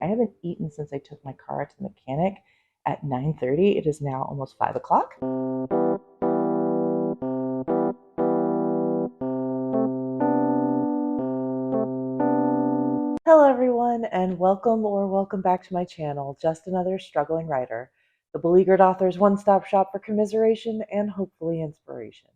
haven't eaten since I took my car to the mechanic at 9:30. It is now almost 5 o'clock. Hello everyone, and welcome back to my channel, Just Another Struggling Writer, the beleaguered author's one-stop shop for commiseration and hopefully inspiration.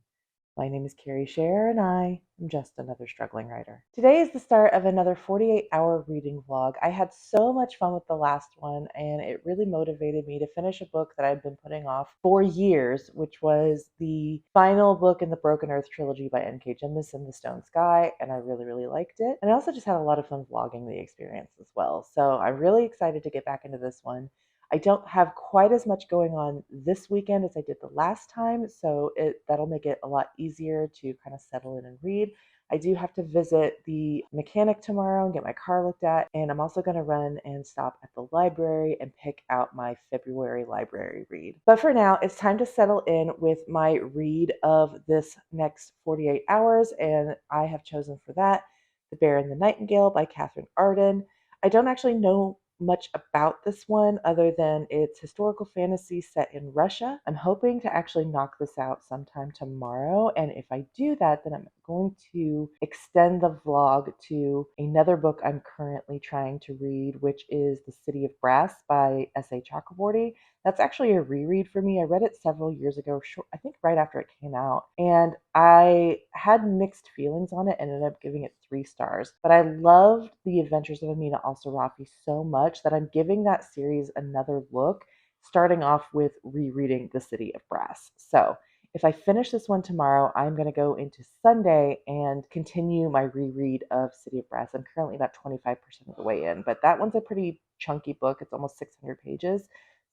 My name is Carrie Scher, and I am just another struggling writer. Today is the start of another 48-hour reading vlog. I had so much fun with the last one, and it really motivated me to finish a book that I've been putting off for years, which was the final book in the Broken Earth trilogy by N.K. Jemisin, The Stone Sky, and I really liked it. And I also just had a lot of fun vlogging the experience as well. So I'm really excited to get back into this one. I don't have quite as much going on this weekend as I did the last time, so that'll make it a lot easier to kind of settle in and read. I do have to visit the mechanic tomorrow and get my car looked at, and I'm also going to run and stop at the library and pick out my February library read. But for now, it's time to settle in with my read of this next 48 hours, and I have chosen for that The Bear and the Nightingale by Catherine Arden. I don't actually know much about this one other than it's historical fantasy set in Russia. I'm hoping to actually knock this out sometime tomorrow, and if I do that, then I'm going to extend the vlog to another book I'm currently trying to read, which is The City of Brass by S.A. Chakraborty. That's actually a reread for me. I read it several years ago, I think right after it came out, and I had mixed feelings on it and ended up giving it 3 stars. But I loved The Adventures of Amina al-Sarafi so much that I'm giving that series another look, starting off with rereading The City of Brass. So if I finish this one tomorrow, I'm going to go into Sunday and continue my reread of City of Brass. I'm currently about 25% of the way in, but that one's a pretty chunky book. It's almost 600 pages.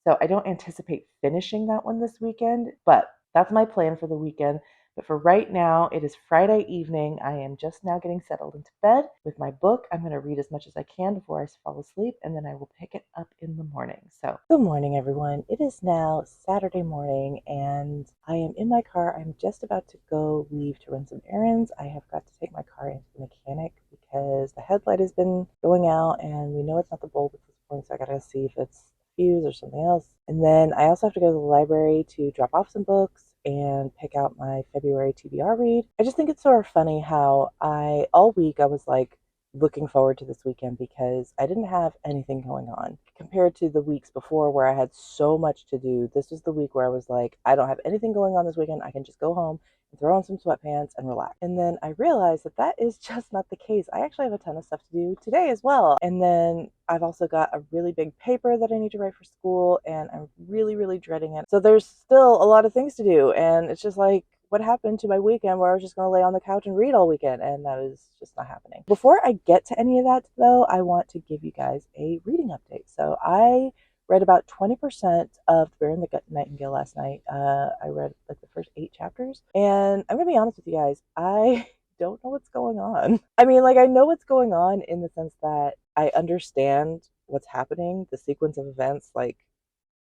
So I don't anticipate finishing that one this weekend, but that's my plan for the weekend. But for right now, it is Friday evening. I am just now getting settled into bed with my book. I'm going to read as much as I can before I fall asleep, and then I will pick it up in the morning. So, good morning, everyone. It is now Saturday morning, and I am in my car. I'm just about to go leave to run some errands. I have got to take my car into the mechanic because the headlight has been going out, and we know it's not the bulb at this point, so I got to see if it's fuse or something else. And then I also have to go to the library to drop off some books and pick out my February TBR read. I just think it's sort of funny how all week I was like looking forward to this weekend because I didn't have anything going on compared to the weeks before where I had so much to do. This was the week where I was like, I don't have anything going on this weekend. I can just go home and throw on some sweatpants and relax. And then I realized that that is just not the case. I actually have a ton of stuff to do today as well. And then I've also got a really big paper that I need to write for school, and I'm really dreading it. So there's still a lot of things to do, and it's just like, what happened to my weekend where I was just going to lay on the couch and read all weekend, and that is just not happening. Before I get to any of that, though, I want to give you guys a reading update. So I read about 20% of The Bear and the Nightingale last night. I read like the first 8 chapters, and I'm going to be honest with you guys, I don't know what's going on. I mean, like, I know what's going on in the sense that I understand what's happening, the sequence of events, like,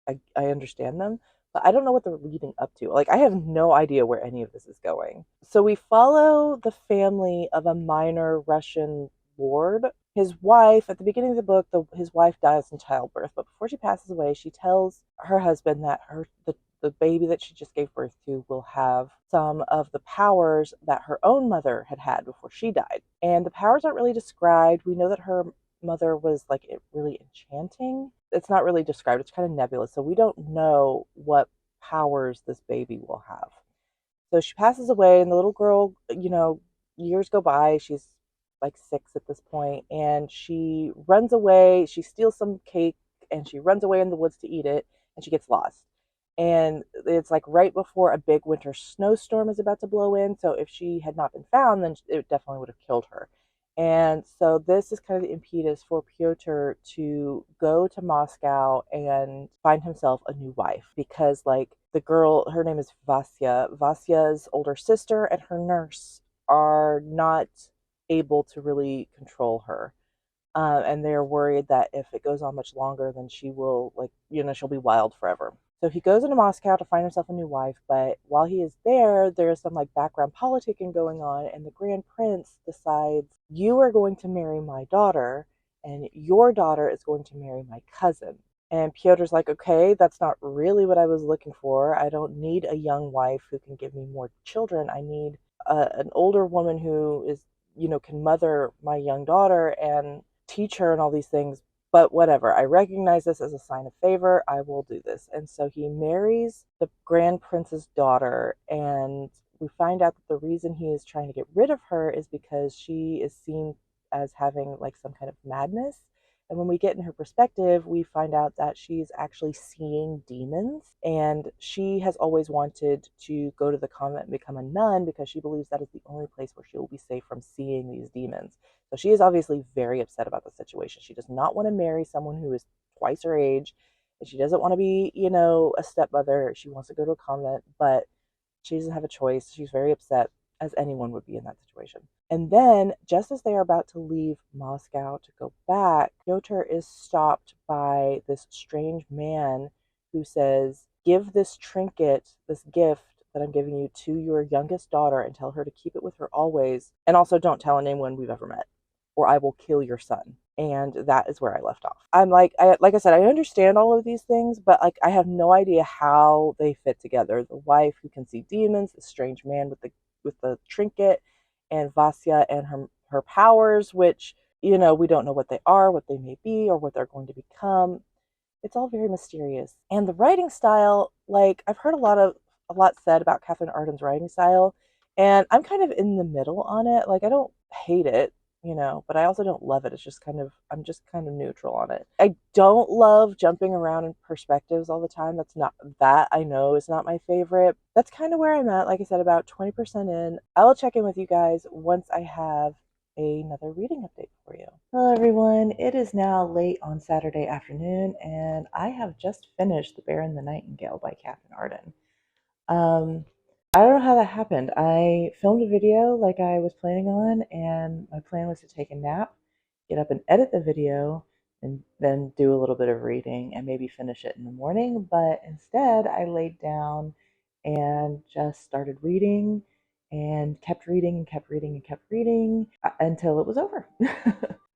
I understand them, but I don't know what they're leading up to. Like, I have no idea where any of this is going. So we follow the family of a minor Russian lord. His wife, at the beginning of the book, his wife dies in childbirth, but before she passes away, she tells her husband that the baby that she just gave birth to will have some of the powers that her own mother had before she died. And the powers aren't really described. We know that her mother was like really enchanting. It's not really described. It's kind of nebulous. So we don't know what powers this baby will have. So she passes away, and the little girl, years go by. She's like 6 at this point, and she runs away. She steals some cake, and she runs away in the woods to eat it, and she gets lost. And it's like right before a big winter snowstorm is about to blow in. So if she had not been found, then it definitely would have killed her. And so this is kind of the impetus for Pyotr to go to Moscow and find himself a new wife, because like the girl, her name is Vasya. Vasya's older sister and her nurse are not able to really control her. And they're worried that if it goes on much longer, then she will, she'll be wild forever. So he goes into Moscow to find himself a new wife, but while he is there, there's some like background politicking going on, and the Grand Prince decides, you are going to marry my daughter, and your daughter is going to marry my cousin. And Pyotr's like, okay, that's not really what I was looking for. I don't need a young wife who can give me more children. I need an older woman who is, can mother my young daughter and teach her and all these things. But whatever, I recognize this as a sign of favor. I will do this. And so he marries the Grand Prince's daughter, and we find out that the reason he is trying to get rid of her is because she is seen as having like some kind of madness. And when we get in her perspective, we find out that she's actually seeing demons. And she has always wanted to go to the convent and become a nun because she believes that is the only place where she will be safe from seeing these demons. So she is obviously very upset about the situation. She does not want to marry someone who is twice her age. And she doesn't want to be, a stepmother. She wants to go to a convent, but she doesn't have a choice. She's very upset, as anyone would be in that situation. And then, just as they are about to leave Moscow to go back, Pyotr is stopped by this strange man who says, give this trinket, this gift that I'm giving you to your youngest daughter and tell her to keep it with her always. And also don't tell anyone we've ever met, or I will kill your son. And that is where I left off. I'm like I said, I understand all of these things, but like I have no idea how they fit together. The wife who can see demons, the strange man with the trinket, and Vasya and her powers, which we don't know what they are, what they may be, or what they're going to become. It's all very mysterious. And the writing style, like I've heard a lot said about Catherine Arden's writing style, and I'm kind of in the middle on it. Like I don't hate it, but I also don't love it. I'm just kind of neutral on it. I don't love jumping around in perspectives all the time. That I know is not my favorite. That's kind of where I'm at. Like I said, about 20% in. I will check in with you guys once I have another reading update for you. Hello, everyone. It is now late on Saturday afternoon, and I have just finished The Bear and the Nightingale by Catherine Arden. I don't know how that happened. I filmed a video like I was planning on, and my plan was to take a nap, get up and edit the video, and then do a little bit of reading and maybe finish it in the morning. But instead, I laid down and just started reading and kept reading and kept reading and kept reading until it was over.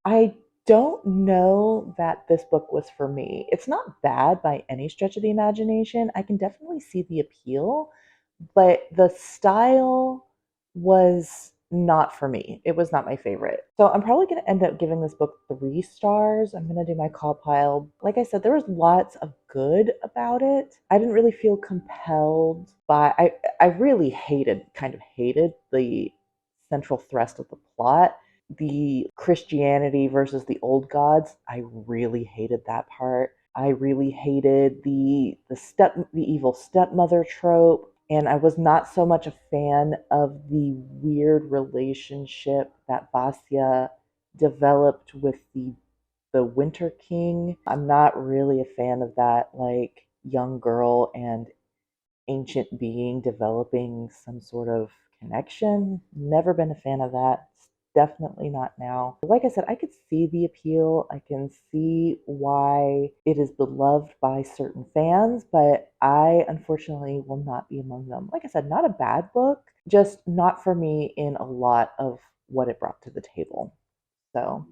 I don't know that this book was for me. It's not bad by any stretch of the imagination. I can definitely see the appeal, but the style was not for me. It was not my favorite. So I'm probably going to end up giving this book 3 stars. I'm going to do my call pile. Like I said, there was lots of good about it. I didn't really feel compelled by I really kind of hated the central thrust of the plot. The Christianity versus the old gods, I really hated that part. I really hated the evil stepmother trope. And I was not so much a fan of the weird relationship that Vasya developed with the Winter King. I'm not really a fan of that, like young girl and ancient being developing some sort of connection. Never been a fan of that. Definitely not now. Like I said, I could see the appeal. I can see why it is beloved by certain fans, but I unfortunately will not be among them. Like I said, not a bad book, just not for me in a lot of what it brought to the table. So,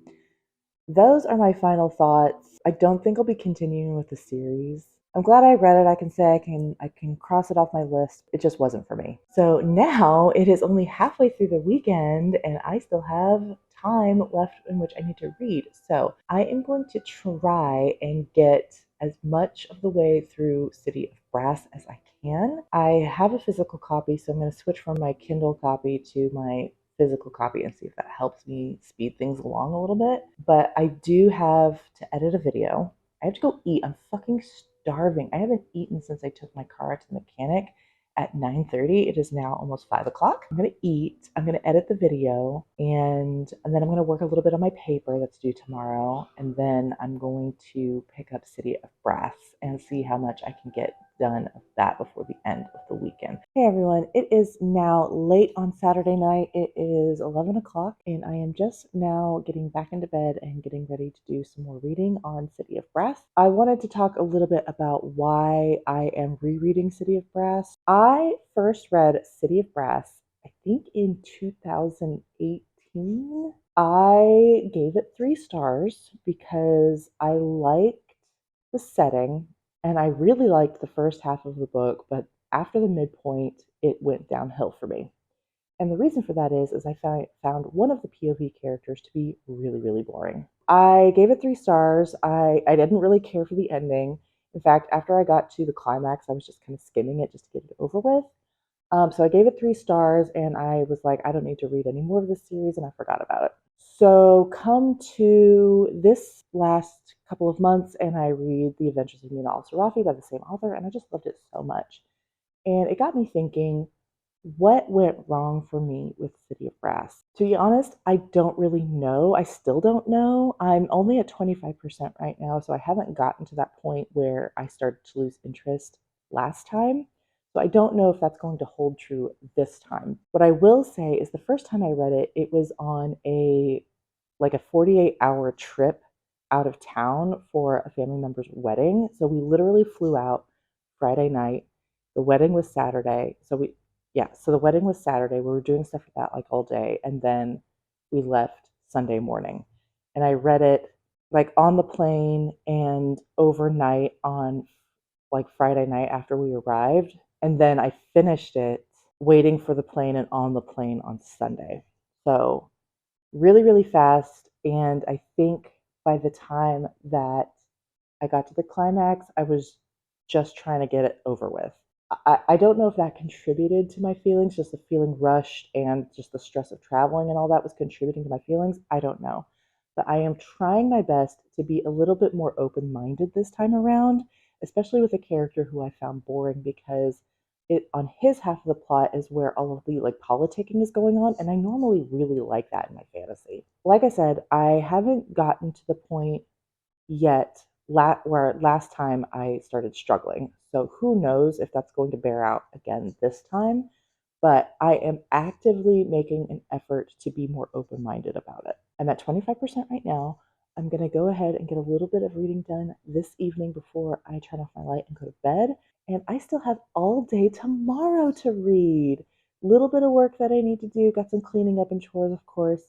those are my final thoughts. I don't think I'll be continuing with the series. I'm glad I read it. I can say I can cross it off my list. It just wasn't for me. So now it is only halfway through the weekend and I still have time left in which I need to read. So I am going to try and get as much of the way through City of Brass as I can. I have a physical copy, so I'm going to switch from my Kindle copy to my physical copy and see if that helps me speed things along a little bit. But I do have to edit a video. I have to go eat. I'm fucking starving. I haven't eaten since I took my car to the mechanic at 9:30. It is now almost 5 o'clock. I'm gonna eat. I'm gonna edit the video, and then I'm gonna work a little bit on my paper that's due tomorrow, and then I'm going to pick up City of Brass and see how much I can get done of that before the end of the weekend. Hey everyone, it is now late on Saturday night. It is 11 o'clock, and I am just now getting back into bed and getting ready to do some more reading on City of Brass. I wanted to talk a little bit about why I am rereading City of Brass. I first read City of Brass, I think in 2018. I gave it 3 stars because I liked the setting and I really liked the first half of the book, but after the midpoint, it went downhill for me. And the reason for that is I found one of the POV characters to be really, really boring. I gave it 3 stars. I didn't really care for the ending. In fact, after I got to the climax, I was just kind of skimming it just to get it over with. So I gave it 3 stars and I was like, I don't need to read any more of this series, and I forgot about it. So come to this last couple of months and I read The Adventures of Mina al-Sarafi by the same author, and I just loved it so much. And it got me thinking, what went wrong for me with City of Brass? To be honest, I don't really know. I still don't know. I'm only at 25% right now, so I haven't gotten to that point where I started to lose interest last time. So I don't know if that's going to hold true this time. What I will say is the first time I read it, it was on a 48-hour trip out of town for a family member's wedding. So we literally flew out Friday night. The wedding was Saturday. So the wedding was Saturday. We were doing stuff for that like all day. And then we left Sunday morning. And I read it like on the plane and overnight on like Friday night after we arrived. And then I finished it waiting for the plane and on the plane on Sunday. So really, really fast. And I think by the time that I got to the climax, I was just trying to get it over with. I don't know if that contributed to my feelings, just the feeling rushed and just the stress of traveling and all that was contributing to my feelings. I don't know. But I am trying my best to be a little bit more open minded this time around, especially with a character who I found boring because it on his half of the plot is where all of the like politicking is going on, and I normally really like that in my fantasy. Like I said, I haven't gotten to the point yet where last time I started struggling. So who knows if that's going to bear out again this time. But I am actively making an effort to be more open minded about it. I'm at 25% right now. I'm going to go ahead and get a little bit of reading done this evening before I turn off my light and go to bed. And I still have all day tomorrow to read. Little bit of work that I need to do. Got some cleaning up and chores, of course.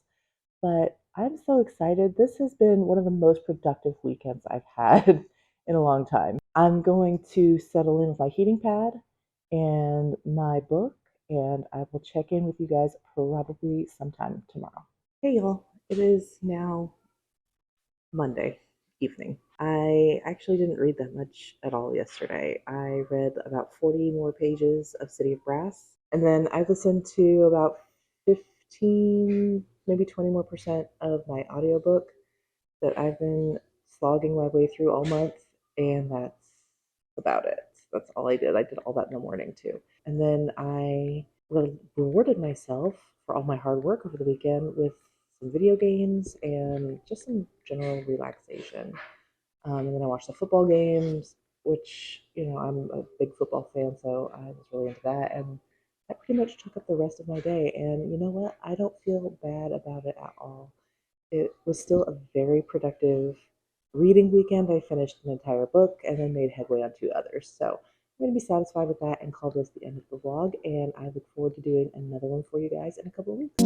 But I'm so excited. This has been one of the most productive weekends I've had in a long time. I'm going to settle in with my heating pad and my book, and I will check in with you guys probably sometime tomorrow. Hey, y'all. It is now Monday evening. I actually didn't read that much at all yesterday. I read about 40 more pages of City of Brass, and then I listened to about 15, maybe 20 more percent of my audiobook that I've been slogging my way through all month, and that's about it. That's all I did. I did all that in the morning too. And then I rewarded myself for all my hard work over the weekend with some video games and just some general relaxation. And then I watched the football games, which, I'm a big football fan, so I was really into that. And that pretty much took up the rest of my day. And you know what? I don't feel bad about it at all. It was still a very productive reading weekend. I finished an entire book and then made headway on 2 others. So I'm going to be satisfied with that and call this the end of the vlog. And I look forward to doing another one for you guys in a couple of weeks.